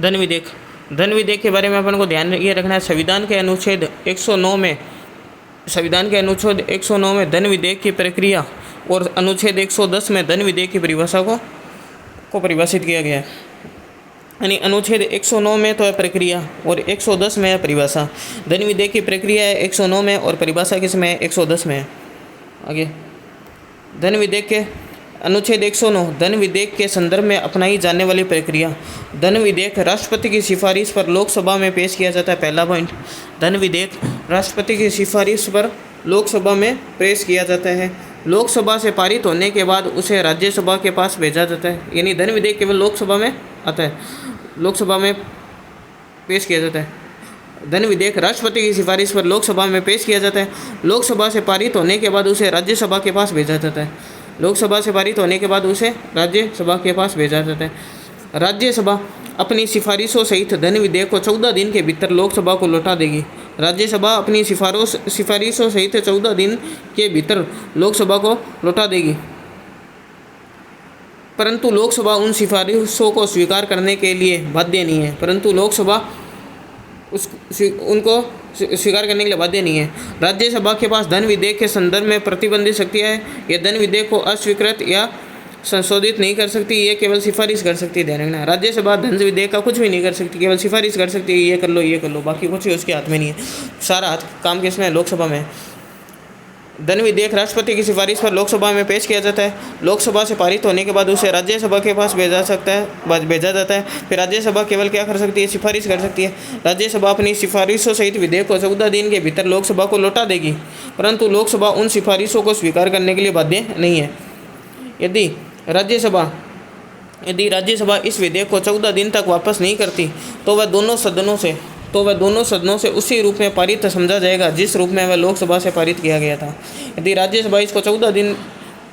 धन विधेयक। धन विधेयक के बारे में अपन को ध्यान ये रखना है, संविधान के अनुच्छेद 109 में धन विधेयक की प्रक्रिया और अनुच्छेद 110 में धन विधेयक की परिभाषा को परिभाषित किया गया है। यानी अनुच्छेद 109 में तो है प्रक्रिया और 110 में है परिभाषा। धन विधेयक की प्रक्रिया है 109 में और परिभाषा किसमें है? 110 में है। आगे धन विधेयक के अनुच्छेद 109 धन विधेयक के संदर्भ में अपनाई जाने वाली प्रक्रिया। धन विधेयक राष्ट्रपति की सिफारिश पर लोकसभा में पेश किया जाता है। पहला पॉइंट, धन विधेयक राष्ट्रपति की सिफारिश पर लोकसभा में पेश किया जाता है। लोकसभा से पारित होने के बाद उसे राज्यसभा के पास भेजा जाता है। यानी धन विधेयक केवल लोकसभा में आता है, लोकसभा में पेश किया जाता है। धन विधेयक राष्ट्रपति की सिफारिश पर लोकसभा में पेश किया जाता है। लोकसभा से पारित होने के बाद उसे राज्यसभा के पास भेजा जाता है। लोकसभा से पारित होने के बाद उसे राज्यसभा के पास भेजा जाता है। राज्यसभा अपनी सिफारिशों सहित धन विधेयक को 14 दिन के भीतर लोकसभा को लौटा देगी। राज्यसभा अपनी सिफारिशों सहित 14 दिन के भीतर लोकसभा को लौटा देगी, परंतु लोकसभा उन सिफारिशों को स्वीकार करने के लिए बाध्य नहीं है। उनको स्वीकार करने के लिए बाध्य नहीं है। राज्यसभा के पास धन विधेयक के संदर्भ में प्रतिबंधित शक्तियाँ है। यह धन विधेयक को अस्वीकृत या संशोधित नहीं कर सकती, ये केवल सिफारिश कर सकती है। ध्यान रखना, राज्यसभा धन विधेयक का कुछ भी नहीं कर सकती, केवल सिफारिश कर सकती है, ये कर लो, बाकी कुछ ही उसके हाथ में नहीं है। सारा हाथ काम किसमें है? लोकसभा में। धन विधेयक राष्ट्रपति की सिफारिश पर लोकसभा में पेश किया जाता है। लोकसभा से पारित होने के बाद उसे राज्यसभा के पास भेजा जाता है। फिर राज्यसभा केवल क्या कर सकती है? सिफारिश कर सकती है। राज्यसभा अपनी सिफारिशों सहित विधेयक को 14 दिन के भीतर लोकसभा को लौटा देगी, परंतु लोकसभा उन सिफारिशों को स्वीकार करने के लिए बाध्य नहीं है। यदि राज्यसभा इस विधेयक को 14 दिन तक वापस नहीं करती तो वह दोनों सदनों से उसी रूप में पारित समझा जाएगा जिस रूप में वह लोकसभा से पारित किया गया था। यदि राज्यसभा इसको 14 दिन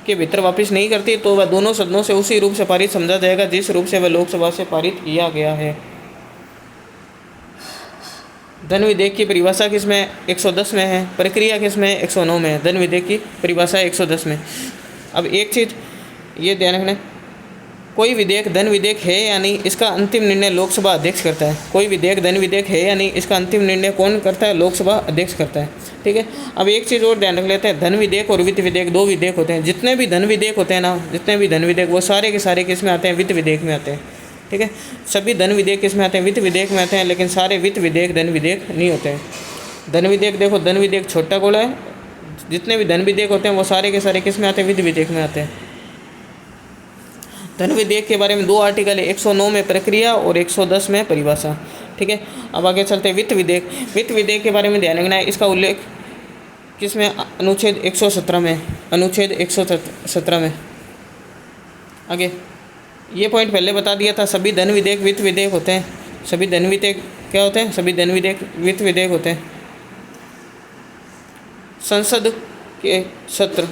के भीतर वापस नहीं करती तो वह दोनों सदनों से उसी रूप से पारित समझा जाएगा जिस रूप से वह लोकसभा से पारित किया गया है। धन विधेयक की परिभाषा किसमें? 110 में है। प्रक्रिया किसमें? 109 में है। धन विधेयक की परिभाषा 110 में। अब एक चीज़ ये ध्यान रखना, कोई विधेयक धन विधेयक है या नहीं, इसका अंतिम निर्णय लोकसभा अध्यक्ष करता है। कोई विधेयक धन विधेयक है या नहीं, इसका अंतिम निर्णय कौन करता है? लोकसभा अध्यक्ष करता है। ठीक है। अब एक चीज़ और ध्यान रख लेते हैं, धन विधेयक और वित्त विधेयक, दो विधेयक होते हैं। जितने भी धन विधेयक होते हैं ना, वो सारे के सारे किस में आते हैं? वित्त विधेयक में आते हैं। ठीक है। सभी धन विधेयक किस में आते हैं? वित्त विधेयक में आते हैं, लेकिन सारे वित्त विधेयक धन विधेयक नहीं होते हैं। धन विधेयक देखो, धन विधेयक छोटा गोला है, जितने भी धन विधेयक होते हैं वो सारे के सारे किस में आते हैं? वित्त विधेयक में आते हैं। धन विधेयक के बारे में 2 आर्टिकल है, 109 में प्रक्रिया और 110 में परिभाषा। ठीक है। अब आगे चलते हैं वित्त विधेयक। वित्त विधेयक के बारे में ध्यान रखना है, इसका उल्लेख किसमें? अनुच्छेद 117 में। अनुच्छेद 117 में। आगे ये पॉइंट पहले बता दिया था, सभी धन विधेयक वित्त विधेयक होते हैं। सभी धन विधेयक क्या होते हैं? सभी धन विधेयक वित्त विधेयक होते हैं। संसद के सत्र